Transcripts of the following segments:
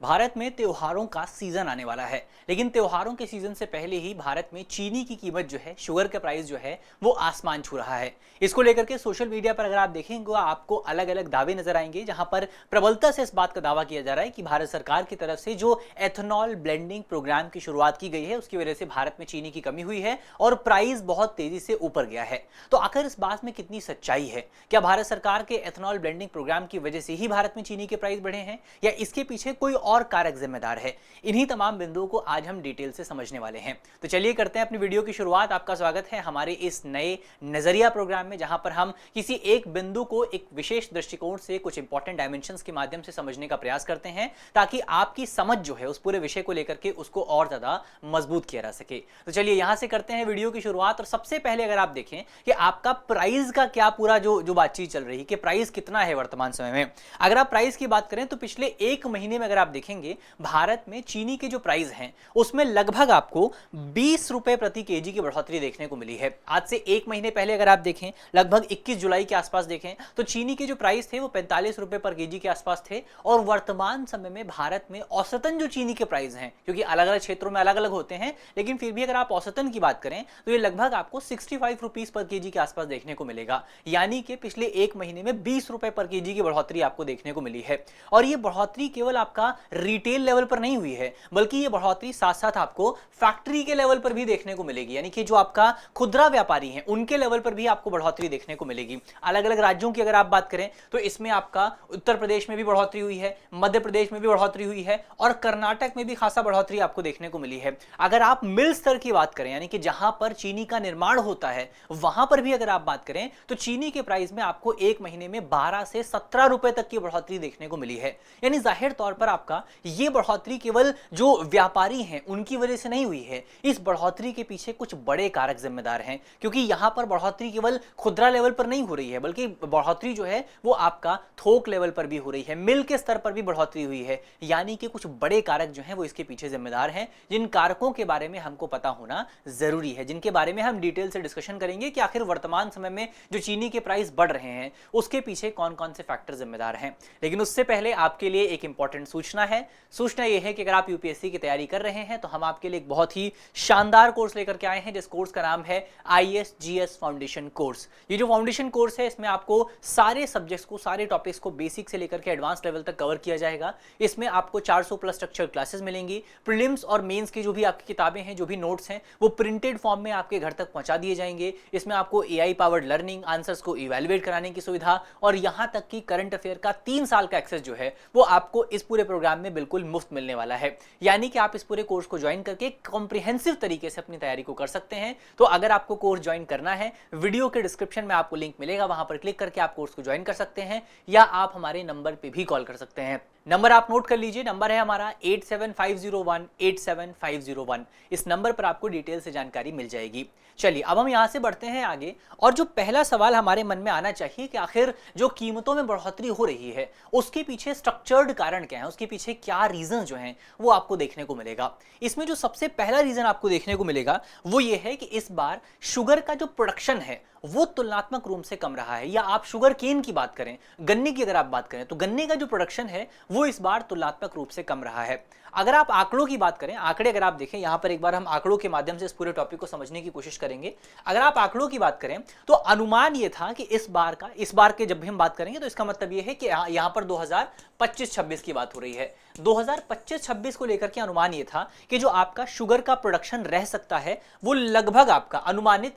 भारत में त्योहारों का सीजन आने वाला है, लेकिन त्योहारों के सीजन से पहले ही भारत में चीनी की कीमत जो है, शुगर का प्राइस जो है वो आसमान छू रहा है। इसको लेकर के सोशल मीडिया पर अगर आप देखेंगे आपको अलग अलग दावे नजर आएंगे, जहां पर प्रबलता से इस बात का दावा किया जा रहा है कि भारत सरकार की तरफ से जो एथेनॉल ब्लेंडिंग प्रोग्राम की शुरुआत की गई है उसकी वजह से भारत में चीनी की कमी हुई है और प्राइस बहुत तेजी से ऊपर गया है। तो आखिर इस बात में कितनी सच्चाई है? क्या भारत सरकार के एथेनॉल ब्लेंडिंग प्रोग्राम की वजह से ही भारत में चीनी के प्राइस बढ़े हैं या इसके पीछे कोई और कारक जिम्मेदार है? इन्हीं तमाम बिंदुओं को आज हम डिटेल से समझने वाले हैं। तो चलिए करते हैं अपनी वीडियो की शुरुआत। आपका स्वागत है हमारे इस नए नजरिया प्रोग्राम में, जहां पर हम किसी एक बिंदु को एक विशेष दृष्टिकोण से कुछ इंपॉर्टेंट डायमेंशंस के माध्यम से समझने का प्रयास करते हैं, ताकि आपकी समझ जो है उस पूरे विषय को लेकर के उसको और ज्यादा मजबूत किया जा सके। तो चलिए यहां से करते हैं वीडियो की शुरुआत। और सबसे पहले अगर आप देखें कि आपका प्राइस का क्या पूरा जो बातचीत चल रही है कि प्राइस कितना है वर्तमान समय में, अगर आप प्राइस की बात करें तो पिछले एक महीने में अगर आप देखेंगे भारत में चीनी के जो प्राइस हैं उसमें लगभग आपको 20 रुपए प्रति केजी की बढ़ोतरी देखने को मिली है। आज से एक महीने पहले अगर आप देखें लगभग 21 जुलाई के आसपास देखें तो चीनी के जो प्राइस थे वो 45 रुपए पर केजी के आसपास थे। और वर्तमान समय में भारत में औसतन जो चीनी के प्राइस हैं, क्योंकि अलग अलग क्षेत्रों में अलग अलग होते हैं, लेकिन फिर भी अगर आप औसतन की बात करें तो ये लगभग आपको 65 रुपीस पर केजी के आसपास देखने को मिलेगा। यानी कि पिछले एक महीने में 20 रुपए पर केजी की बढ़ोतरी आपको देखने को मिली है। और ये बढ़ोतरी केवल आपका रिटेल लेवल पर नहीं हुई है, बल्कि ये बढ़ोतरी साथ साथ आपको फैक्ट्री के लेवल पर भी देखने को मिलेगी। यानी कि जो आपका खुदरा व्यापारी हैं उनके लेवल पर भी आपको बढ़ोतरी देखने को मिलेगी। अलग अलग राज्यों की अगर आप बात करें तो इसमें आपका उत्तर प्रदेश में भी बढ़ोतरी हुई है, मध्य प्रदेश में भी बढ़ोतरी हुई है और कर्नाटक में भी खासा बढ़ोतरी आपको देखने को मिली है। अगर आप मिल स्तर की बात करें, यानी कि जहां पर चीनी का निर्माण होता है वहां पर भी अगर आप बात करें तो चीनी के प्राइस में आपको एक महीने में 12 से 17 रुपए तक की बढ़ोतरी देखने को मिली है। यानी जाहिर तौर पर आपका ये बढ़ोतरी केवल जो व्यापारी हैं उनकी वजह से नहीं हुई है, इस बढ़ोतरी के पीछे कुछ बड़े कारक जिम्मेदार हैं। क्योंकि यहां पर बढ़ोतरी केवल खुदरा लेवल पर नहीं हो रही है, बल्कि बढ़ोतरी जो है वो आपका थोक लेवल पर भी हो रही है, मिल के स्तर पर भी बढ़ोतरी हुई है। यानी कि कुछ बड़े कारक जो हैं वो इसके पीछे जिम्मेदार हैं, जिन कारकों के बारे में हमको पता होना जरूरी है, जिनके बारे में हम डिटेल से डिस्कशन करेंगे कि आखिर वर्तमान समय में जो चीनी के प्राइस बढ़ रहे हैं उसके पीछे कौन कौन से फैक्टर जिम्मेदार हैं। लेकिन उससे पहले आपके लिए एक इंपॉर्टेंट सूचना है। सूचना यह है कि अगर आप यूपीएससी की तैयारी कर रहे हैं तो हम आपके लिए एक बहुत ही शानदार कोर्स लेकर के आए हैं, जिस कोर्स का नाम है ISGS फाउंडेशन कोर्स। ये जो फाउंडेशन कोर्स है इसमें आपको सारे सब्जेक्ट्स को, सारे टॉपिक्स को बेसिक से लेकर के एडवांस लेवल तक कवर किया जाएगा। इसमें आपको 400 प्लस स्ट्रक्चर क्लासेस मिलेंगी। प्रीलिम्स और मेंस की जो भी आपकी किताबें हैं, जो भी नोट्स हैं, वो प्रिंटेड फॉर्म में आपके घर तक पहुंचा दिए जाएंगे। इसमें आपको AI पावर्ड लर्निंग, आंसर्स को इवैल्यूएट कराने की सुविधा और यहां तक कि करंट अफेयर का 3 साल का एक्सेस जो है वो आपको इस पूरे प्रोग्राम में बिल्कुल मुफ्त मिलने वाला है। यानी कि आप इस पूरे कोर्स को ज्वाइन करके कॉम्प्रिहेंसिव तरीके से अपनी तैयारी को कर सकते हैं। तो अगर आपको कोर्स ज्वाइन करना है, वीडियो के डिस्क्रिप्शन में आपको लिंक मिलेगा, वहां पर क्लिक करके आप कोर्स को ज्वाइन कर सकते हैं, या आप हमारे नंबर पे भी कॉल कर सकते हैं। नंबर आप नोट कर लीजिए, नंबर है हमारा 8750187501। इस नंबर पर आपको डिटेल से जानकारी मिल जाएगी। चलिए अब हम यहां से बढ़ते हैं आगे। और जो पहला सवाल हमारे मन में आना चाहिए कि आखिर जो कीमतों में बढ़ोतरी हो रही है उसके पीछे स्ट्रक्चर्ड कारण क्या है, उसके पीछे क्या रीजन जो हैं वो आपको देखने को मिलेगा। इसमें जो सबसे पहला रीजन आपको देखने को मिलेगा वो ये है कि इस बार शुगर का जो प्रोडक्शन है वो तुलनात्मक रूप से कम रहा है। या आप शुगर केन की बात करें, गन्ने की अगर आप बात करें तो गन्ने का जो प्रोडक्शन है वो इस बार तुलनात्मक रूप से कम रहा है। अगर आप आंकड़ों की बात करें, आंकड़े अगर आप देखें, यहां पर एक बार हम आंकड़ों के माध्यम से इस पूरे टॉपिक को समझने की कोशिश करेंगे। अगर आप आंकड़ों की बात करें तो अनुमान यह था कि इस बार के जब भी हम बात करेंगे तो इसका मतलब यह है कि यहां पर 2025-26 की बात हो रही है। 2025-26 को लेकर के अनुमान यह था कि जो आपका शुगर का प्रोडक्शन रह सकता है वो लगभग आपका अनुमानित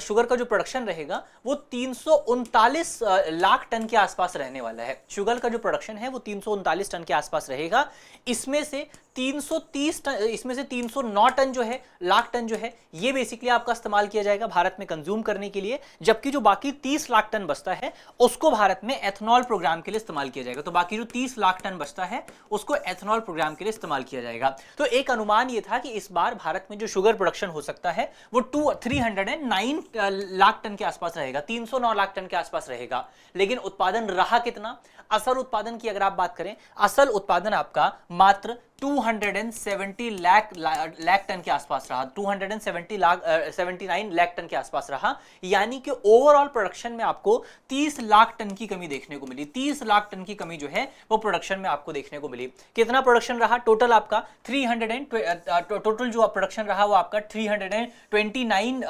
शुगर का जो प्रोडक्शन रहेगा वो 339 लाख टन के आसपास रहने वाला है। शुगर का जो प्रोडक्शन है वो 339 टन के आसपास रहेगा। इसमें से 309 टन जो है, लाख टन जो है, ये बेसिकली आपका इस्तेमाल किया जाएगा भारत में कंज्यूम करने के लिए, जबकि जो बाकी 30 लाख टन बचता है उसको भारत में एथेनॉल प्रोग्राम के लिए इस्तेमाल किया जाएगा। तो बाकी जो 30 लाख टन बचता है उसको एथेनॉल प्रोग्राम के लिए इस्तेमाल किया जाएगा। तो एक अनुमान यह था कि इस बार भारत में जो शुगर प्रोडक्शन हो सकता है वो 309 लाख टन के आसपास रहेगा, 309 लाख टन के आसपास रहेगा। लेकिन उत्पादन रहा कितना? असल उत्पादन की अगर आप बात करें, असल उत्पादन आपका मात्र 270 लाख टन के आसपास रहा, 79 लाख टन के आसपास रहा। यानी कि ओवरऑल प्रोडक्शन में आपको 30 लाख टन की कमी देखने को मिली। 30 लाख टन की कमी जो है वो प्रोडक्शन में आपको देखने को मिली। कितना प्रोडक्शन रहा टोटल आपका? टोटल जो प्रोडक्शन रहा वो आपका 329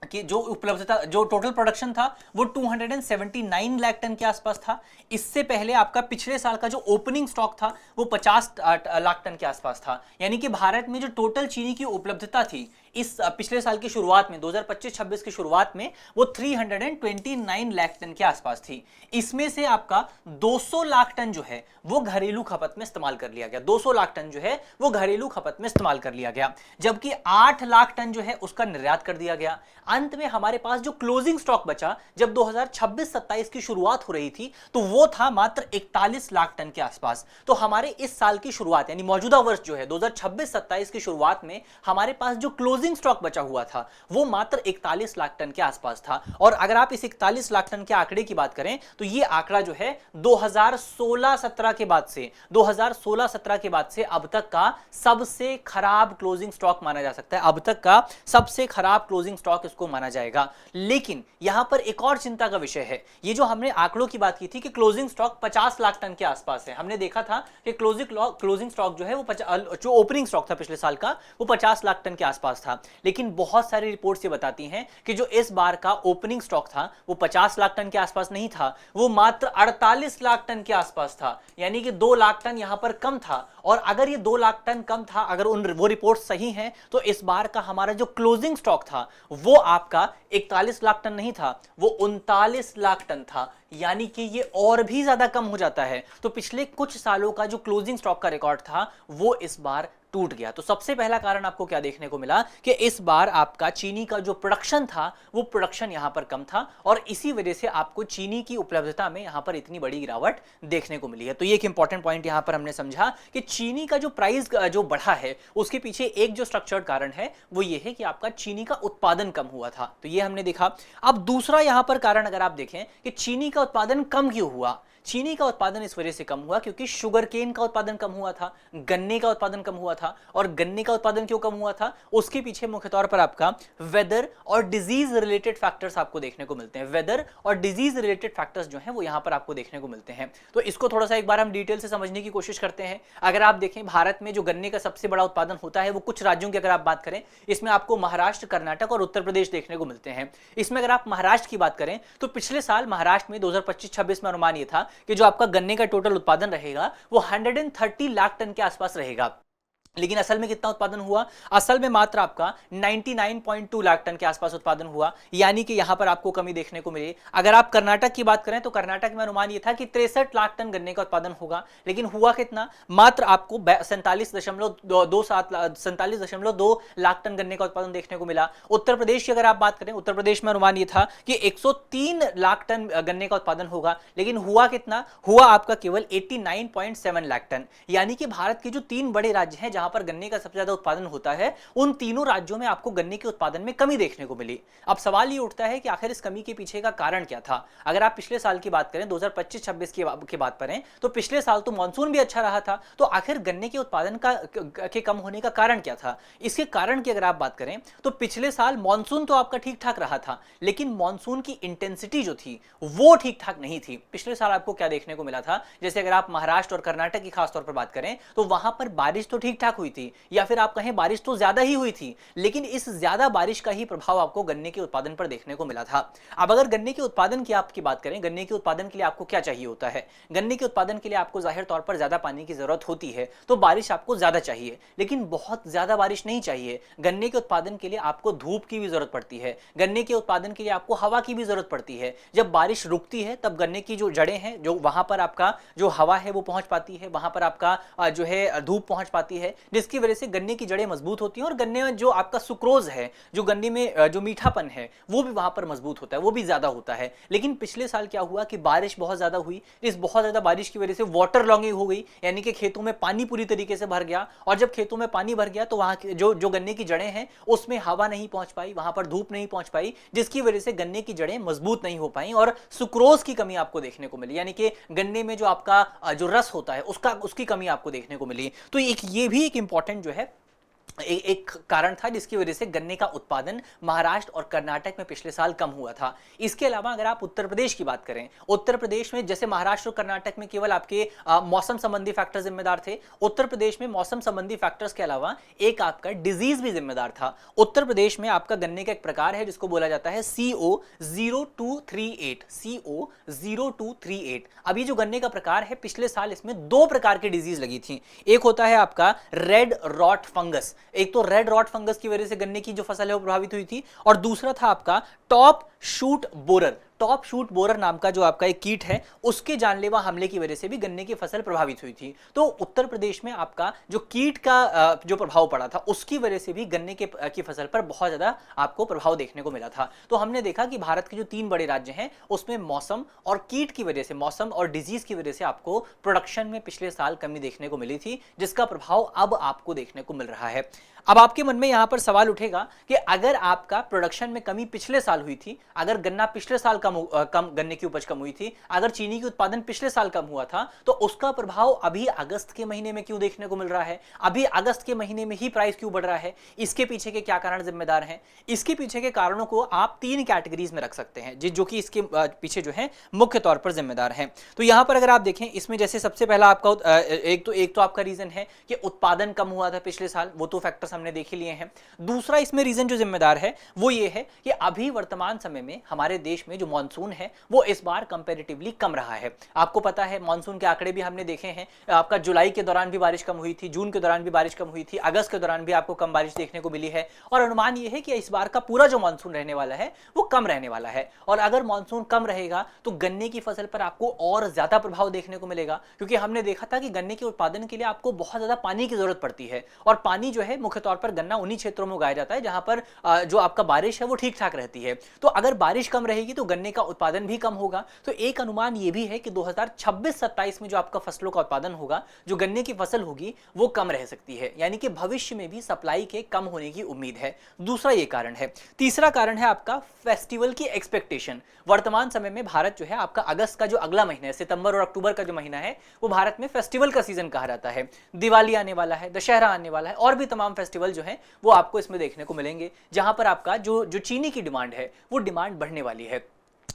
कि जो उपलब्धता, जो टोटल प्रोडक्शन था वो 279 लाख टन के आसपास था। इससे पहले आपका पिछले साल का जो ओपनिंग स्टॉक था वो 50 लाख टन के आसपास था। यानी कि भारत में जो टोटल चीनी की उपलब्धता थी इस पिछले साल की शुरुआत में 2025-26 की शुरुआत में वो 329 लाख टन के आसपास थी। इसमें से आपका 200 लाख टन जो है वो घरेलू खपत में इस्तेमाल कर लिया गया। 200 लाख टन जो है वो घरेलू खपत में इस्तेमाल कर लिया गया, जबकि 8 लाख टन जो है उसका निर्यात कर दिया गया। अंत में हमारे पास जो क्लोजिंग स्टॉक बचा जब 2026-27 की शुरुआत हो रही थी तो वो था मात्र 41 लाख टन के आसपास। तो हमारे इस साल की शुरुआत यानी मौजूदा वर्ष जो है 2026-27 की शुरुआत में हमारे पास जो क्लोजिंग स्टॉक बचा हुआ था वो मात्र 41 लाख टन के आसपास था। और अगर आप इस 41 लाख टन के आंकड़े की बात करें तो ये आंकड़ा जो है 2016-17 के बाद से 2016-17 के बाद से अब तक का सबसे खराब क्लोजिंग स्टॉक माना जा सकता है। अब तक का सबसे खराब क्लोजिंग स्टॉक इसको माना जाएगा। लेकिन यहां पर एक और चिंता का विषय है, ये जो हमने आंकड़ों की बात की थी कि क्लोजिंग स्टॉक 50 लाख टन के आसपास है, हमने देखा था कि क्लोजिंग स्टॉक जो है वो जो ओपनिंग स्टॉक था पिछले साल का वो 50 लाख टन के आसपास था। लेकिन बहुत सारी रिपोर्ट्स ये बताती हैं कि जो इस बार का ओपनिंग स्टॉक था वो 50 लाख टन के आसपास नहीं था, वो मात्र 48 लाख टन के आसपास था। यानी कि 2 लाख टन यहां पर कम था। और अगर ये 2 लाख टन कम था, अगर वो रिपोर्ट सही है तो इस बार का हमारा जो क्लोजिंग स्टॉक था वो आपका 41 लाख टन नहीं था, वो 39 लाख टन था। यानी कि ये और भी ज्यादा कम हो जाता है। तो पिछले कुछ सालों का जो क्लोजिंग स्टॉक का रिकॉर्ड था वो इस बार टूट गया। तो सबसे पहला कारण आपको क्या देखने को मिला कि इस बार आपका चीनी का जो प्रोडक्शन था वो प्रोडक्शन यहां पर कम था और इसी वजह से आपको चीनी की उपलब्धता में यहां पर इतनी बड़ी गिरावट देखने को मिली है। तो ये एक इंपॉर्टेंट पॉइंट यहां पर हमने समझा कि चीनी का जो प्राइस जो बढ़ा है उसके पीछे एक जो स्ट्रक्चर्ड कारण है वो ये है कि आपका चीनी का उत्पादन कम हुआ था। तो ये हमने देखा। अब दूसरा यहां पर कारण अगर आप देखें कि चीनी का उत्पादन कम क्यों हुआ, चीनी का उत्पादन इस वजह से कम हुआ क्योंकि शुगर केन का उत्पादन कम हुआ था, गन्ने का उत्पादन कम हुआ था। और गन्ने का उत्पादन क्यों कम हुआ था, उसके पीछे मुख्य तौर पर आपका वेदर और डिजीज रिलेटेड फैक्टर्स आपको देखने को मिलते हैं। वेदर और डिजीज रिलेटेड फैक्टर्स जो हैं वो यहां पर आपको देखने को मिलते हैं। तो इसको थोड़ा सा एक बार हम डिटेल से समझने की कोशिश करते हैं। अगर आप देखें भारत में जो गन्ने का सबसे बड़ा उत्पादन होता है वो कुछ राज्यों की अगर आप बात करें, इसमें आपको महाराष्ट्र, कर्नाटक और उत्तर प्रदेश देखने को मिलते हैं। इसमें अगर आप महाराष्ट्र की बात करें तो पिछले साल महाराष्ट्र में 2025-26 में अनुमान ये था कि जो आपका गन्ने का टोटल उत्पादन रहेगा वो 130 लाख टन के आसपास रहेगा। लेकिन असल में कितना उत्पादन हुआ, असल में मात्र आपका 99.2 लाख टन के आसपास उत्पादन हुआ। यानी कि यहां पर आपको कमी देखने को मिली। अगर आप कर्नाटक की बात करें तो कर्नाटक में अनुमान यह था कि 63 लाख टन गन्ने का उत्पादन होगा, लेकिन हुआ कितना, मात्र आपको 47.2 लाख टन गन्ने का उत्पादन देखने को मिला। उत्तर प्रदेश की अगर आप बात करें, उत्तर प्रदेश में अनुमान यह था कि 103 लाख टन गन्ने का उत्पादन होगा, लेकिन हुआ कितना, हुआ आपका केवल 89.7 लाख टन। यानी कि भारत के जो 3 बड़े राज्य हैं जहां पर गन्ने का सबसे ज्यादा उत्पादन होता है, उन तीनों राज्यों में आपको गन्ने के उत्पादन में कमी देखने को मिली। अब सवाल ये उठता है कि आखिर इस कमी के पीछे का कारण क्या था। अगर आप पिछले साल की बात करें, 2025-26 की बात करें, तो पिछले साल तो मानसून भी अच्छा रहा था। तो आखिर गन्ने के उत्पादन के कम होने का कारण क्या था। इसके कारण की अगर आप बात करें तो पिछले साल मानसून तो आपका ठीक ठाक रहा था, लेकिन मानसून की इंटेंसिटी जो थी वो ठीक ठाक नहीं थी। पिछले साल आपको क्या देखने को मिला था, जैसे अगर आप महाराष्ट्र और कर्नाटक की खासतौर पर बात करें तो वहां पर बारिश तो ठीक ठाक हुई थी, या फिर आप कहें बारिश तो ज्यादा ही हुई थी, लेकिन इस ज्यादा बारिश का ही प्रभाव आपको गन्ने के उत्पादन पर देखने को मिला था। अब अगर गन्ने के उत्पादन की आपकी बात करें, गन्ने के उत्पादन के लिए आपको क्या चाहिए होता है, गन्ने के उत्पादन के लिए आपको जाहिर तौर पर ज्यादा पानी की जरूरत होती है, तो बारिश आपको ज्यादा चाहिए, लेकिन बहुत ज्यादा बारिश नहीं चाहिए। गन्ने के उत्पादन के लिए आपको धूप की भी जरूरत पड़ती है, गन्ने के उत्पादन के लिए आपको हवा की भी जरूरत पड़ती है। जब बारिश रुकती है तब गन्ने की जो जड़ें हैं, जो वहां पर आपका जो हवा है वो पहुंच पाती है, वहां पर आपका जो है धूप पहुंच पाती है, जिसकी वजह से गन्ने की जड़ें मजबूत होती हैं और गन्ने में जो आपका सुक्रोज है, जो गन्ने में जो मीठापन है, वो भी वहां पर मजबूत होता है, वो भी ज्यादा होता है। लेकिन पिछले साल क्या हुआ कि बारिश बहुत ज्यादा हुई, इस बहुत ज्यादा बारिश की वजह से वाटर लॉगिंग हो गई, यानी कि खेतों में पानी पूरी तरीके से भर गया, और जब खेतों में पानी भर गया तो वहां जो जो गन्ने की जड़ें हैं उसमें हवा नहीं पहुंच पाई, वहां पर धूप नहीं पहुंच पाई, जिसकी वजह से गन्ने की जड़ें मजबूत नहीं हो पाई और सुक्रोज की कमी आपको देखने को मिली, यानी कि गन्ने में जो आपका जो रस होता है उसकी कमी आपको देखने को मिली। तो ये भी एक इंपॉर्टेंट जो है एक कारण था जिसकी वजह से गन्ने का उत्पादन महाराष्ट्र और कर्नाटक में पिछले साल कम हुआ था। इसके अलावा अगर आप उत्तर प्रदेश की बात करें, उत्तर प्रदेश में जैसे महाराष्ट्र और कर्नाटक में केवल आपके मौसम संबंधी फैक्टर जिम्मेदार थे, उत्तर प्रदेश में मौसम संबंधी फैक्टर्स के अलावा एक आपका डिजीज भी जिम्मेदार था। उत्तर प्रदेश में आपका गन्ने का एक प्रकार है जिसको बोला जाता है CO0238, CO0238। अब ये जो गन्ने का प्रकार है, पिछले साल इसमें दो प्रकार की डिजीज लगी थी। एक होता है आपका रेड रॉट फंगस, एक तो रेड रॉट फंगस की वजह से गन्ने की जो फसल है वो प्रभावित हुई थी, और दूसरा था आपका top shoot borer. Top shoot borer नाम का जो आपका एक कीट है, उसके जानलेवा हमले की वजह से भी गन्ने की फसल प्रभावित हुई थी। तो उत्तर प्रदेश में आपका जो कीट का जो प्रभाव पड़ा था, उसकी वजह से भी गन्ने की फसल पर बहुत ज्यादा आपको प्रभाव देखने को मिला था। तो हमने देखा कि भारत के जो 3 बड़े राज्य हैं उसमें मौसम और कीट की वजह से, मौसम और डिजीज की वजह से आपको प्रोडक्शन में पिछले साल कमी देखने को मिली थी, जिसका प्रभाव अब आपको देखने को मिल रहा है। अब आपके मन में यहां पर सवाल उठेगा कि अगर आपका प्रोडक्शन में कमी पिछले साल हुई थी, अगर गन्ना पिछले साल कम गन्ने की उपज कम हुई थी, अगर चीनी की उत्पादन पिछले साल कम हुआ था, तो उसका प्रभाव अभी अगस्त के महीने में क्यों देखने को मिल रहा है? अभी अगस्त के महीने में ही प्राइस क्यों बढ़ रहा है? इसके पीछे के क्या कारण जिम्मेदार हैं? इसके पीछे के कारणों को आप 3 कैटेगरीज में रख सकते हैं, जो कि इसके पीछे जो है मुख्य तौर पर जिम्मेदार हैं। तो यहां पर अगर आप देखें, इसमें जैसे सबसे पहला आपका एक तो आपका रीजन है कि उत्पादन कम हुआ था पिछले साल, वो तो फैक्टर्स हमने देख ही लिए हैं। दूसरा इसमें रीजन जो जिम्मेदार है वो ये है कि अभी वर्तमान समय में हमारे देश में जो मॉनसून है वो इस बार कंपैरेटिवली कम रहा है। आपको पता है मॉनसून के आंकड़े भी हमने देखे हैं, आपका जुलाई के दौरान भी बारिश कम हुई थी, जून के दौरान भी बारिश कम हुई थी, अगस्त के दौरान भी आपको कम बारिश देखने को मिली है, और अनुमान ये है कि इस बार का पूरा जो मॉनसून रहने वाला है वो कम रहने वाला है। और अगर मॉनसून कम रहेगा तो गन्ने की फसल पर आपको और ज्यादा प्रभाव देखने को मिलेगा, क्योंकि हमने देखा था कि गन्ने के उत्पादन के लिए आपको बहुत ज्यादा पानी की जरूरत पड़ती है, और पानी जो है मुख्य तौर पर गन्ना उन्हीं क्षेत्रों में उगाया जाता है जहां पर जो आपका बारिश है वो ठीक ठाक रहती है। तो अगर बारिश कम रहेगी तो गन्ने का उत्पादन भी कम होगा। तो एक अनुमान ये भी है कि 2026-27 में जो आपका फसलों का उत्पादन होगा, जो गन्ने की फसल होगी, वो कम रह सकती है, यानी कि भविष्य में भी सप्लाई के कम होने की उम्मीद है। दूसरा ये कारण है। तीसरा कारण है आपका फेस्टिवल की एक्सपेक्टेशन। वर्तमान समय में भारत जो है आपका अगस्त का जो अगला महीना है, सितंबर और अक्टूबर का जो महीना है, वो भारत में फेस्टिवल का सीजन कहा जाता है। दिवाली आने वाला है, दशहरा आने वाला है, और भी तमाम फेस्टिवल जो है वो आपको इसमें देखने को मिलेंगे, जहां पर आपका जो चीनी की डिमांड है वो डिमांड बढ़ने वाली है।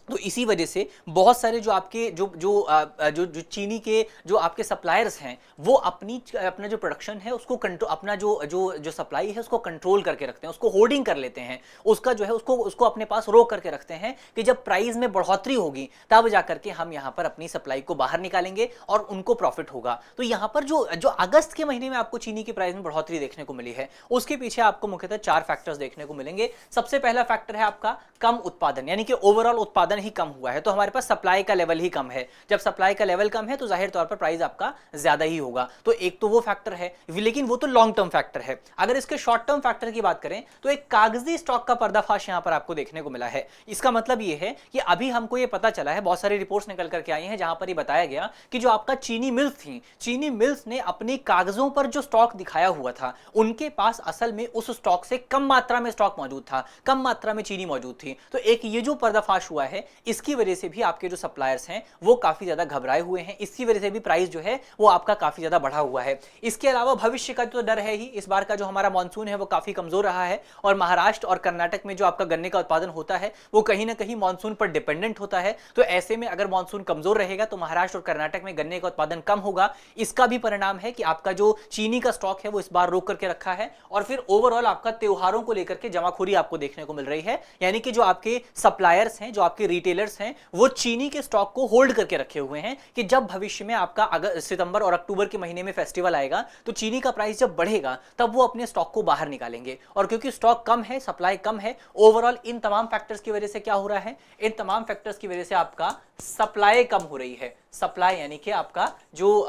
तो इसी वजह से बहुत सारे जो आपके जो चीनी के जो आपके सप्लायर्स हैं वो अपना जो प्रोडक्शन है उसको कंट्रोल, अपना जो सप्लाई है उसको कंट्रोल करके रखते हैं, उसको होर्डिंग कर लेते हैं, उसका जो है उसको अपने पास रोक करके रखते हैं कि जब प्राइस में बढ़ोतरी होगी तब जाकर के हम यहाँ पर अपनी सप्लाई को बाहर निकालेंगे और उनको प्रॉफिट होगा। तो यहाँ पर जो अगस्त के महीने में आपको चीनी की प्राइस में बढ़ोतरी देखने को मिली है, उसके पीछे आपको मुख्यतः 4 फैक्टर्स देखने को मिलेंगे। सबसे पहला फैक्टर है आपका कम उत्पादन, यानी कि ओवरऑल उत्पादन ही कम हुआ है, तो हमारे पास सप्लाई का लेवल ही कम है। जब सप्लाई का लेवल कम है तो जाहिर तौर पर प्राइस आपका ज्यादा ही होगा। तो एक तो वो फैक्टर है, लेकिन वो तो लॉन्ग टर्म फैक्टर है। अगर इसके शॉर्ट टर्म फैक्टर की बात करें तो एक कागजी स्टॉक का पर्दाफाश यहां पर आपको देखने को मिला है। इसका मतलब ये है कि अभी हमको ये पता चला है, बहुत सारी रिपोर्ट्स निकल करके आई हैं जहां पर ये बताया गया कि जो आपका चीनी मिल्स थी, चीनी मिल्स ने अपनी कागजों पर जो स्टॉक दिखाया हुआ था, उनके पास असल में उस स्टॉक से कम मात्रा में स्टॉक मौजूद था, कम मात्रा में चीनी मौजूद थी। तो एक ये जो पर्दाफाश हुआ है, इसकी वजह से भी आपके जो सप्लायर्स हैं वो काफी ज्यादा घबराए हुए हैं, इसकी वजह से भी प्राइस जो है वो आपका काफी ज्यादा बढ़ा हुआ है। इसके अलावा भविष्य का तो डर है ही, इस बार का जो हमारा मानसून है वो काफी कमजोर रहा है, और महाराष्ट्र और कर्नाटक में जो आपका गन्ने का उत्पादन होता है वो कहीं ना कहीं मानसून पर डिपेंडेंट होता है। तो ऐसे में अगर मानसून कमजोर रहेगा तो महाराष्ट्र और कर्नाटक में गन्ने का उत्पादन कम होगा। इसका भी परिणाम है कि आपका जो चीनी का स्टॉक है वो इस बार रोक करके रखा है, और फिर ओवरऑल आपका त्योहारों को लेकर के जमाखोरी आपको देखने को मिल रही है, यानी कि जो आपके सप्लायर्स हैं, जो आपके रिटेलर्स हैं, वो चीनी के स्टॉक को होल्ड करके रखे हुए हैं कि जब भविष्य में आपका सितंबर और अक्टूबर के महीने में फेस्टिवल आएगा तो चीनी का प्राइस जब बढ़ेगा तब वो अपने स्टॉक को बाहर निकालेंगे। और क्योंकि स्टॉक कम है, सप्लाई कम है, ओवरऑल इन तमाम फैक्टर्स की वजह से क्या हो रहा है, इन तमाम फैक्टर्स की वजह से आपका सप्लाई कम हो रही है। सप्लाई यानी कि आपका जो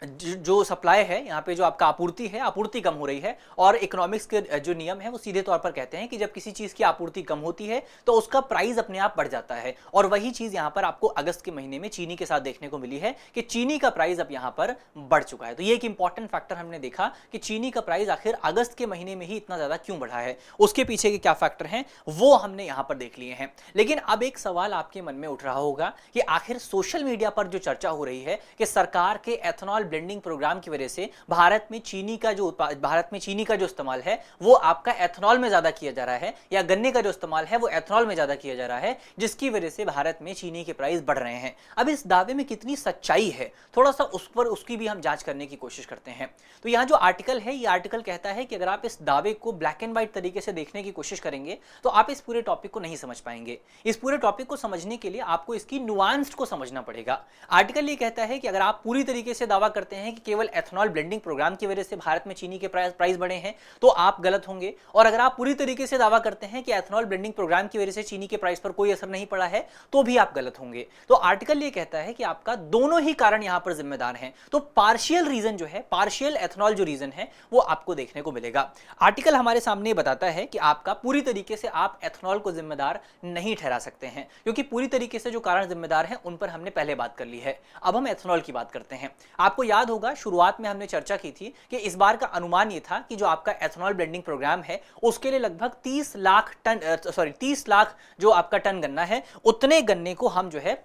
जो सप्लाई है यहाँ पे, जो आपका आपूर्ति है, आपूर्ति कम हो रही है। और इकोनॉमिक्स के जो नियम है वो सीधे तौर पर कहते हैं कि जब किसी चीज की आपूर्ति कम होती है तो उसका प्राइस अपने आप बढ़ जाता है। और वही चीज यहाँ पर आपको अगस्त के महीने में चीनी के साथ देखने को मिली है कि चीनी का प्राइस अब यहाँ पर बढ़ चुका है। तो ये एक इंपॉर्टेंट फैक्टर हमने देखा कि चीनी का प्राइस आखिर अगस्त के महीने में ही इतना ज्यादा क्यों बढ़ा है, उसके पीछे के क्या फैक्टर हैं वो हमने यहाँ पर देख लिए हैं। लेकिन अब एक सवाल आपके मन में उठ रहा होगा कि आखिर सोशल मीडिया पर जो चर्चा हो रही है कि सरकार के एथेनॉल ब्लेंडिंग प्रोग्राम की वजह से भारत में चीनी का जो इस्तेमाल है वो आपका एथेनॉल में ज्यादा किया जा रहा है, या गन्ने का जो इस्तेमाल है वो एथेनॉल में ज्यादा किया जा रहा है, जिसकी वजह से भारत में चीनी के प्राइस बढ़ रहे हैं। अब इस दावे में कितनी सच्चाई है, थोड़ा सा उस पर उसकी भी हम जांच करने की कोशिश करते हैं। तो यहाँ जो आर्टिकल है, ये आर्टिकल कहता है कि अगर आप इस दावे को ब्लैक एंड व्हाइट तरीके से देखने की कोशिश करेंगे तो आप इस पूरे टॉपिक को नहीं समझ पाएंगे। इस पूरे टॉपिक को समझने के लिए आपको इसकी नुआंस्ड को समझना पड़ेगा। आर्टिकल ये कहता है कि अगर आप पूरी तरीके से दावा करते हैं कि केवल एथेनॉल ब्लेंडिंग प्रोग्राम की वजह से भारत में चीनी के प्राइस बढ़े हैं तो आप गलत होंगे, और अगर आप पूरी तरीके से दावा करते हैं कि एथेनॉल ब्लेंडिंग प्रोग्राम की वजह से चीनी के प्राइस पर कोई असर नहीं पड़ा है तो भी आप गलत होंगे। तो आर्टिकल ये कहता है कि आपका दोनों ही कारण यहां पर जिम्मेदार हैं। तो पार्शियल रीजन जो है, पार्शियल एथेनॉल जो रीजन है वो आपको देखने को मिलेगा। आर्टिकल हमारे सामने बताता है कि आपका पूरी तरीके से आप एथेनॉल को जिम्मेदार नहीं ठहरा सकते हैं, क्योंकि पूरी तरीके से जो कारण जिम्मेदार हैं उन पर हमने पहले बात कर ली है। अब हम एथेनॉल की बात करते हैं। आपको याद होगा शुरुआत में हमने चर्चा की थी कि इस बार का अनुमान ये था कि जो आपका एथेनॉल ब्लेंडिंग प्रोग्राम है उसके लिए लगभग 30 लाख जो आपका टन गन्ना है, उतने गन्ने को हम जो है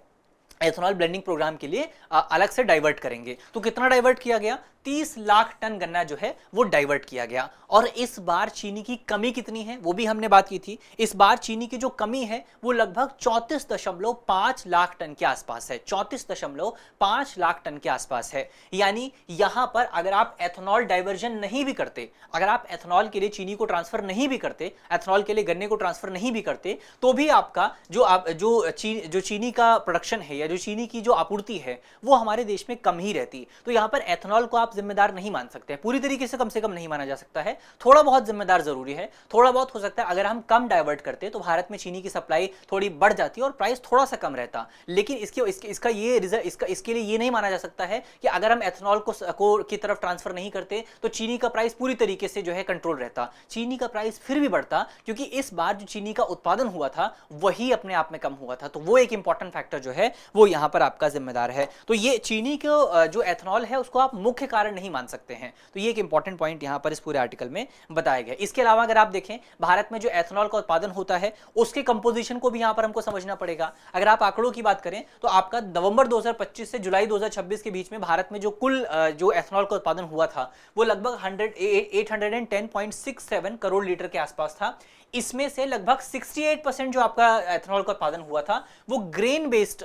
एथेनॉल ब्लेंडिंग प्रोग्राम के लिए अलग से डाइवर्ट करेंगे। तो कितना डाइवर्ट किया गया? 30 लाख टन गन्ना जो है वो डाइवर्ट किया गया। और इस बार चीनी की कमी कितनी है वो भी हमने बात की थी। इस बार चीनी की जो कमी है वो लगभग 34.5 लाख टन के आसपास है। 34.5 लाख टन के आसपास है। यानी यहां पर अगर आप एथेनॉल डाइवर्जन नहीं भी करते, अगर आप एथेनॉल के लिए चीनी को ट्रांसफर नहीं भी करते, एथेनॉल के लिए गन्ने को ट्रांसफर नहीं भी करते, तो भी आपका जो चीनी का प्रोडक्शन है या जो चीनी की जो आपूर्ति है वो हमारे देश में कम ही रहती। तो यहां पर एथेनॉल को आप जिम्मेदार नहीं मान सकते, पूरी तरीके से कम नहीं माना जा सकता है। थोड़ा बहुत जिम्मेदार जरूरी है, थोड़ा बहुत हो सकता है अगर हम कम डाइवर्ट करते तो भारत में चीनी की सप्लाई थोड़ी बढ़ जाती और प्राइस थोड़ा सा कम रहता। लेकिन इसके लिए ये नहीं माना जा सकता है कि अगर हम एथेनॉल को की तरफ ट्रांसफर नहीं करते तो चीनी का प्राइस पूरी तरीके से जो है कंट्रोल रहता। चीनी का प्राइस फिर भी बढ़ता, क्योंकि इस बार जो चीनी का उत्पादन हुआ था वही अपने आप में कम हुआ था। तो वो एक इंपॉर्टेंट फैक्टर जो है वो यहां पर आपका जिम्मेदार है। तो ये चीनी को जो एथेनॉल है उसको आप मुख्य कारण नहीं मान सकते हैं। तो ये एक इंपॉर्टेंट पॉइंट यहां पर इस पूरे आर्टिकल में बताया गया। इसके अलावा अगर आप देखें भारत में जो एथेनॉल का उत्पादन होता है उसके कंपोजिशन को भी यहां पर हमको समझना पड़ेगा। अगर आप आंकड़ों की बात करें तो आपका नवंबर 2025 से जुलाई 2026 के बीच में भारत में जो कुल जो एथेनॉल का उत्पादन हुआ था वो लगभग 810.67 करोड़ लीटर के आसपास था। इसमें से लगभग 68% जो आपका एथेनॉल का उत्पादन हुआ था वो ग्रेन बेस्ड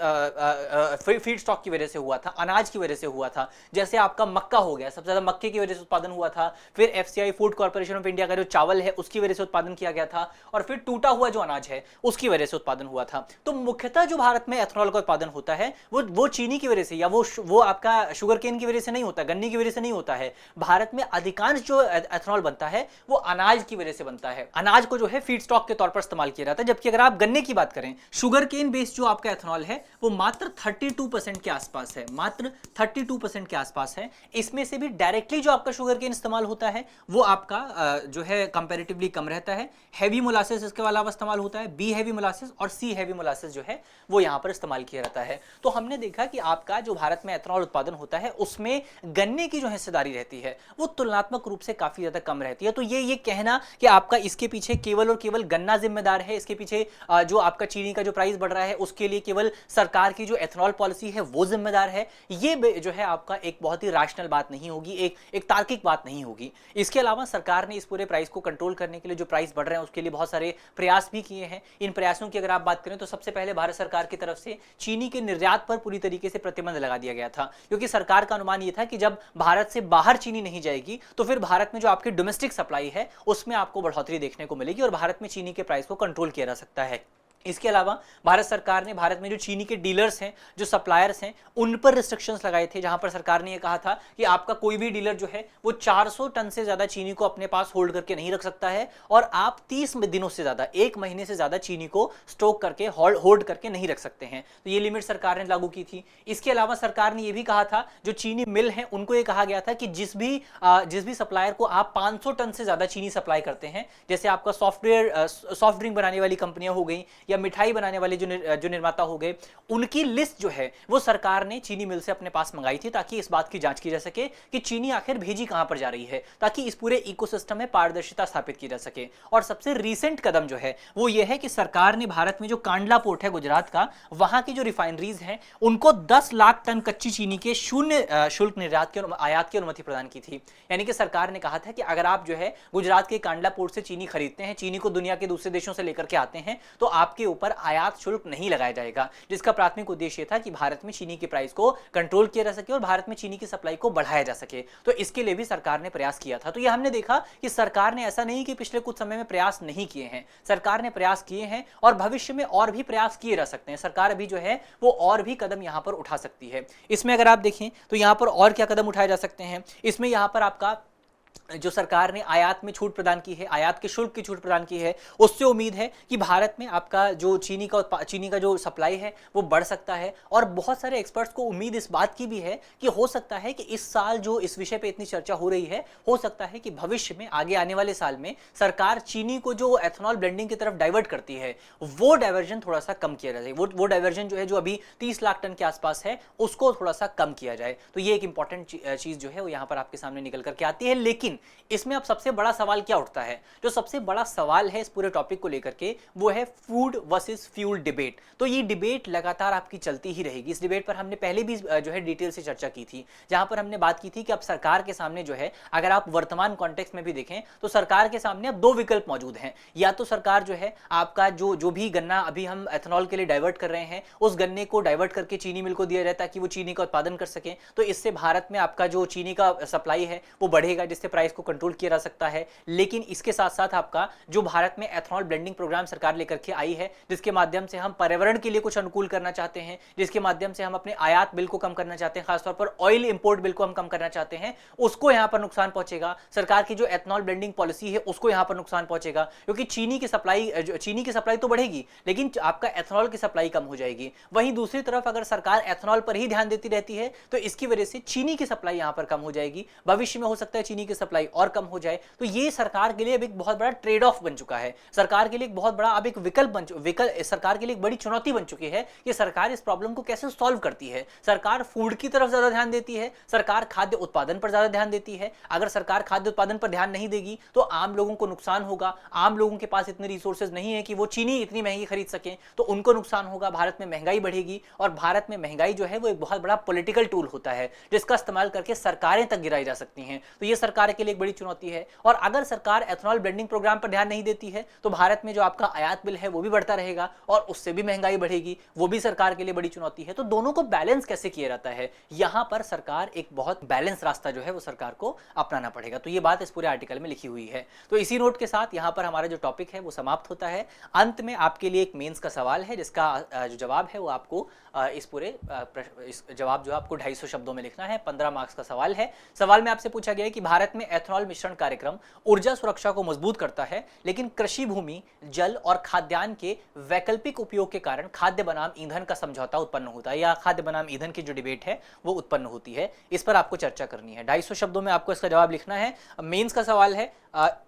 फीड स्टॉक की वजह से हुआ था, अनाज की वजह से हुआ था। जैसे आपका मक्का हो गया, सबसे ज्यादा मक्के की वजह से उत्पादन हुआ था। फिर FCI food corporation of India का जो चावल है उसकी वजह से उत्पादन किया गया था, और फिर टूटा हुआ जो अनाज है उसकी वजह से उत्पादन हुआ था। तो मुख्यतः जो भारत में एथेनॉल का उत्पादन होता है वो चीनी की वजह से या वो आपका शुगर केन की वजह से नहीं होता, गन्ने की वजह से नहीं होता है। भारत में अधिकांश जो एथेनॉल बनता है वो अनाज की वजह से बनता है। अनाज को जो है फीड स्टॉक के तौर पर इस्तेमाल किया जाता है। जबकि अगर आप गन्ने की बात करें, शुगर केन बेस्ड जो आपका एथेनॉल है वो मात्र 32% के आसपास है, मात्र 32% के आसपास है। इसमें से भी डायरेक्टली जो आपका शुगर केन इस्तेमाल होता है वो आपका जो है कंपैरेटिवली कम रहता है। हैवी मोलासेस इसके अलावा इस्तेमाल होता है, बी हैवी मोलासेस और सी हैवी मोलासेस जो है वो यहां पर इस्तेमाल किया जाता है। तो हमने देखा कि आपका जो भारत में एथेनॉल उत्पादन होता है उसमें गन्ने की जो हिस्सेदारी रहती है वो तुलनात्मक रूप से काफी ज्यादा कम रहती है। तो ये कहना कि आपका इसके पीछे केवल और केवल गन्ना जिम्मेदार है, इसके पीछे जो आपका चीनी का जो प्राइस बढ़ रहा है उसके लिए केवल सरकार की जो एथेनॉल पॉलिसी है वो जिम्मेदार है, ये जो है आपका एक बहुत ही रैशनल बात नहीं होगी, एक तार्किक बात नहीं होगी। इसके अलावा सरकार ने इस पूरे प्राइस को कंट्रोल करने के लिए जो प्राइस बढ़ रहे हैं उसके लिए बहुत सारे प्रयास भी किए हैं। इन प्रयासों की अगर आप बात करें तो सबसे पहले भारत सरकार की तरफ से चीनी के निर्यात पर पूरी तरीके से प्रतिबंध लगा दिया गया था, क्योंकि सरकार का अनुमान यह था कि जब भारत से बाहर चीनी नहीं जाएगी तो फिर भारत में जो आपकी डोमेस्टिक सप्लाई है उसमें आपको बढ़ोतरी देखने को मिलेगी और भारत में चीनी के प्राइस को कंट्रोल किया जा सकता है। इसके अलावा भारत सरकार ने भारत में जो चीनी के डीलर्स हैं, जो सप्लायर्स हैं, उन पर रिस्ट्रिक्शंस लगाए थे, जहां पर सरकार ने यह कहा था कि आपका कोई भी डीलर जो है वो 400 टन से ज्यादा चीनी को अपने पास होल्ड करके नहीं रख सकता है और आप 30 दिनों से ज्यादा, 1 महीने से ज्यादा चीनी को स्टॉक करके होल्ड करके नहीं रख सकते हैं। तो ये लिमिट सरकार ने लागू की थी। इसके अलावा सरकार ने यह भी कहा था, जो चीनी मिल है उनको यह कहा गया था कि जिस भी सप्लायर को आप 500 टन से ज्यादा चीनी सप्लाई करते हैं, जैसे आपका सॉफ्ट ड्रिंक बनाने वाली कंपनियां हो गई या मिठाई बनाने वाले जो निर्माता हो गए, उनकी लिस्ट जो है वो सरकार ने चीनी मिल से अपने पास मंगाई थी, ताकि इस बात की जांच की जा सके कि चीनी आखिर भेजी कहां पर जा रही है, ताकि इस पूरे इकोसिस्टम में पारदर्शिता स्थापित की जा सके। और सबसे रीसेंट कदम जो है वो ये है कि सरकार ने भारत में जो कांडला पोर्ट है गुजरात का, वहां की जो रिफाइनरीज हैं उनको 10 लाख टन कच्ची चीनी के शून्य शुल्क निर्यात की आयात की अनुमति प्रदान की थी। यानी कि सरकार ने कहा था कि अगर आप जो है गुजरात के कांडला पोर्ट से चीनी खरीदते हैं, चीनी को दुनिया के दूसरे देशों से लेकर के आते हैं, तो आपके ऊपर आयात शुल्क नहीं लगाया जाएगा, जिसका प्राथमिक उद्देश्य था कि भारत में चीनी की प्राइस को कंट्रोल किया जा सके और भारत में चीनी की सप्लाई को बढ़ाया जा सके। तो इसके लिए भी सरकार ने प्रयास किया था। तो ये हमने देखा कि सरकार ने ऐसा नहीं कि पिछले कुछ समय में प्रयास नहीं किए हैं, सरकार ने प्रयास किए हैं और भविष्य में और भी प्रयास किए जा सकते हैं। सरकार अभी जो है वो और भी कदम यहां पर उठा सकती है। इसमें अगर आप देखें तो यहां पर और क्या कदम उठाए जा सकते हैं, इसमें यहां पर आपका जो सरकार ने आयात में छूट प्रदान की है, आयात के शुल्क की छूट प्रदान की है, उससे उम्मीद है कि भारत में आपका जो चीनी का जो सप्लाई है वो बढ़ सकता है। और बहुत सारे एक्सपर्ट्स को उम्मीद इस बात की भी है कि हो सकता है कि इस साल जो इस विषय पे इतनी चर्चा हो रही है, हो सकता है कि भविष्य में आगे आने वाले साल में सरकार चीनी को जो एथेनॉल ब्लेंडिंग की तरफ डाइवर्ट करती है, वो डाइवर्जन थोड़ा सा कम किया जाए। वो डाइवर्जन जो है, जो अभी 30 लाख टन के आसपास है, उसको थोड़ा सा कम किया जाए। तो ये एक इंपॉर्टेंट चीज जो है वो यहाँ पर आपके सामने निकल करके आती है। लेकिन इसमें अब सबसे बड़ा सवाल क्या उठता है, जो सबसे बड़ा सवाल है इस पूरे टॉपिक को लेकर के, वो है फूड वर्सेस फ्यूल डिबेट। तो ये डिबेट लगातार आपकी चलती ही रहेगी। इस डिबेट पर हमने पहले भी जो है डिटेल से चर्चा की थी, जहां पर हमने बात की थी कि अब सरकार के सामने जो है, अगर आप वर्तमान कॉन्टेक्स्ट में भी देखें तो सरकार के सामने अब 2 विकल्प मौजूद हैं। या तो सरकार जो है आपका जो भी गन्ना अभी हम एथेनॉल के लिए डाइवर्ट कर रहे हैं, उस गन्ने को डाइवर्ट करके चीनी मिल को दिया जाए ताकि वो चीनी का उत्पादन कर सके, तो इससे भारत में आपका जो चीनी का सप्लाई है वो बढ़ेगा, जिससे प्राइस को कंट्रोल किया जा सकता है। लेकिन इसके साथ साथ आपका जो भारत में एथेनॉल ब्लेंडिंग प्रोग्राम सरकार लेकर के आई है, जिसके माध्यम से हम पर्यावरण के लिए कुछ अनुकूल करना चाहते हैं, जिसके माध्यम से हम अपने आयात बिल को कम करना चाहते हैं, खासतौर पर ऑयल इंपोर्ट बिल को हम कम करना चाहते हैं, उसको यहां पर नुकसान पहुंचेगा। सरकार की जो एथेनॉल ब्लेंडिंग पॉलिसी है उसको यहां पर नुकसान पहुंचेगा, क्योंकि चीनी की सप्लाई तो बढ़ेगी लेकिन आपका एथेनॉल की सप्लाई कम हो जाएगी। वहीं दूसरी तरफ अगर सरकार एथेनॉल पर ही ध्यान देती रहती है तो इसकी वजह से चीनी की सप्लाई यहां पर कम हो जाएगी। भविष्य में हो सकता है चीनी की सप्लाई और कम हो जाए। तो ये सरकार के लिए अब एक बहुत बड़ा ट्रेड ऑफ बन चुका है, सरकार के लिए एक बहुत बड़ा अब एक सरकार के लिए एक बड़ी चुनौती बन चुकी है कि सरकार इस प्रॉब्लम को कैसे सॉल्व करती है। सरकार फूड की तरफ ज्यादा ध्यान देती है, सरकार खाद्य उत्पादन पर ज्यादा ध्यान देती है। अगर सरकार खाद्य उत्पादन पर ध्यान नहीं देगी तो आम लोगों को नुकसान होगा। आम लोगों के पास इतने रिसोर्सेज नहीं है कि वो चीनी इतनी महंगी खरीद सकें, तो उनको नुकसान होगा। भारत में महंगाई बढ़ेगी और भारत में महंगाई जो है वो एक बहुत बड़ा पॉलिटिकल टूल होता है, जिसका इस्तेमाल करके सरकारें तक गिराई जा सकती हैं। तो ये सरकार के लिए एक बड़ी चुनौती है। और अगर सरकार एथेनॉल ब्लेंडिंग प्रोग्राम पर ध्यान नहीं देती है तो भारत में जो आपका आयात बिल है वो भी बढ़ता रहेगा और उससे भी महंगाई बढ़ेगी, वो भी सरकार के लिए बड़ी चुनौती है। तो दोनों को बैलेंस कैसे किया जाता है, यहां पर सरकार एक बहुत बैलेंस रास्ता जो है वो सरकार को अपनाना पड़ेगा। तो ये बात इस पूरे आर्टिकल में लिखी हुई है। तो इसी नोट के साथ यहां पर हमारा जो टॉपिक है वो समाप्त होता है। अंत में आपके लिए एक मेंस का सवाल है, जिसका जो जवाब है वो आपको इस जवाब जो आपको 250 शब्दों में लिखना है। 15 मार्क्स का सवाल है। सवाल में आपसे पूछा गया है कि भारत में एथेनॉल मिश्रण कार्यक्रम ऊर्जा सुरक्षा को मजबूत करता है, लेकिन कृषि भूमि, जल और खाद्यान्न के वैकल्पिक उपयोग के कारण खाद्य बनाम ईंधन का समझौता उत्पन्न होता है, या खाद्य बनाम ईंधन की जो डिबेट है वो उत्पन्न होती है। इस पर आपको चर्चा करनी है। 250 शब्दों में आपको इसका जवाब लिखना है। मेंस का सवाल है,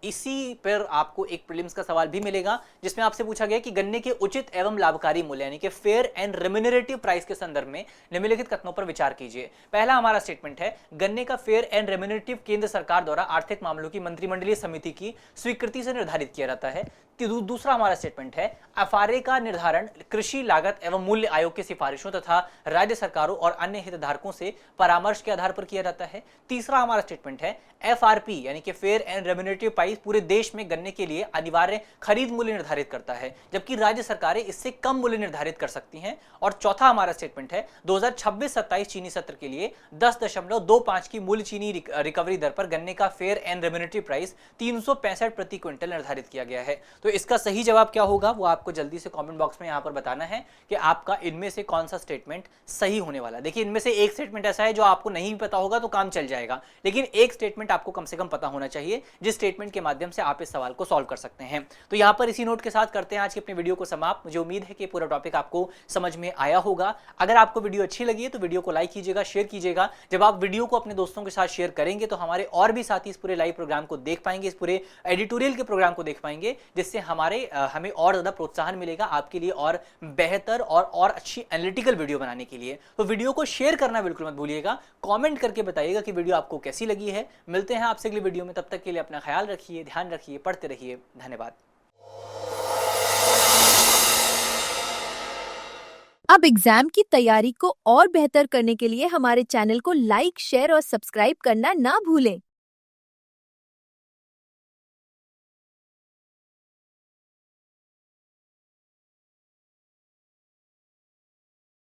इसी पर आपको एक प्रीलिम्स का सवाल भी मिलेगा, जिसमें आपसे पूछा गया कि गन्ने के उचित एवं लाभकारी मूल्य यानी कि फेयर एंड रेम्यूनरेटिव प्राइस के संदर्भ में निम्नलिखित कथनों पर विचार कीजिए। पहला हमारा स्टेटमेंट है, गन्ने का फेयर एंड रेम्यूनरेटिव केंद्र सरकार द्वारा आर्थिक मामलों की मंत्रिमंडलीय समिति की स्वीकृति से निर्धारित किया जाता है। दूसरा हमारा स्टेटमेंट है, एफआरए का निर्धारण कृषि लागत एवं मूल्य आयोग की सिफारिशों तथा राज्य सरकारों और अन्य हितधारकों से परामर्श के आधार पर किया जाता है। तीसरा हमारा स्टेटमेंट है, एफआरपी यानी कि फेयर एंड रेम्यूनरेटिव प्राइस पूरे देश में गन्ने के लिए अनिवार्य खरीद मूल्य निर्धारित करता है, जबकि राज्य सरकारें इससे कम मूल्य निर्धारित कर सकती हैं। और चौथा हमारा स्टेटमेंट है, 2026-27 चीनी सत्र के लिए 10.25 की मूल्य चीनी रिकवरी दर पर गन्ने का फेयर एंड रेम्यूनरेटिव प्राइस 365 प्रति क्विंटल निर्धारित किया गया है। तो तो इसका सही जवाब क्या होगा वो आपको जल्दी से कमेंट बॉक्स में यहाँ पर बताना है कि आपका इनमें से कौन सा स्टेटमेंट सही होने वाला है। देखिए इनमें से एक स्टेटमेंट ऐसा है जो आपको नहीं पता होगा तो काम चल जाएगा, लेकिन एक स्टेटमेंट आपको कम से कम पता होना चाहिए जिस स्टेटमेंट के माध्यम से आप इस सवाल को सॉल्व कर सकते हैं। तो यहाँ पर इसी नोट के साथ करते हैं आज की अपनी वीडियो को समाप्त। मुझे उम्मीद है कि पूरा टॉपिक आपको समझ में आया होगा। अगर आपको वीडियो अच्छी लगी है तो वीडियो को लाइक कीजिएगा, शेयर कीजिएगा। जब आप वीडियो को अपने दोस्तों के साथ शेयर करेंगे तो हमारे और भी साथी इस पूरे लाइव प्रोग्राम को देख पाएंगे, इस पूरे एडिटोरियल के प्रोग्राम को देख पाएंगे, जिससे हमें और ज्यादा प्रोत्साहन मिलेगा आपके लिए और बेहतर और अच्छी एनालिटिकल वीडियो बनाने के लिए। तो वीडियो को शेयर करना बिल्कुल मत भूलिएगा, कमेंट करके बताइएगा कि वीडियो आपको कैसी लगी है। मिलते हैं आपसे अगली वीडियो में, तब तक के लिए अपना ख्याल रखिए, ध्यान रखिए, पढ़ते रहिए। धन्यवाद। अब एग्जाम की तैयारी को और बेहतर करने के लिए हमारे चैनल को लाइक, शेयर और सब्सक्राइब करना ना भूलें।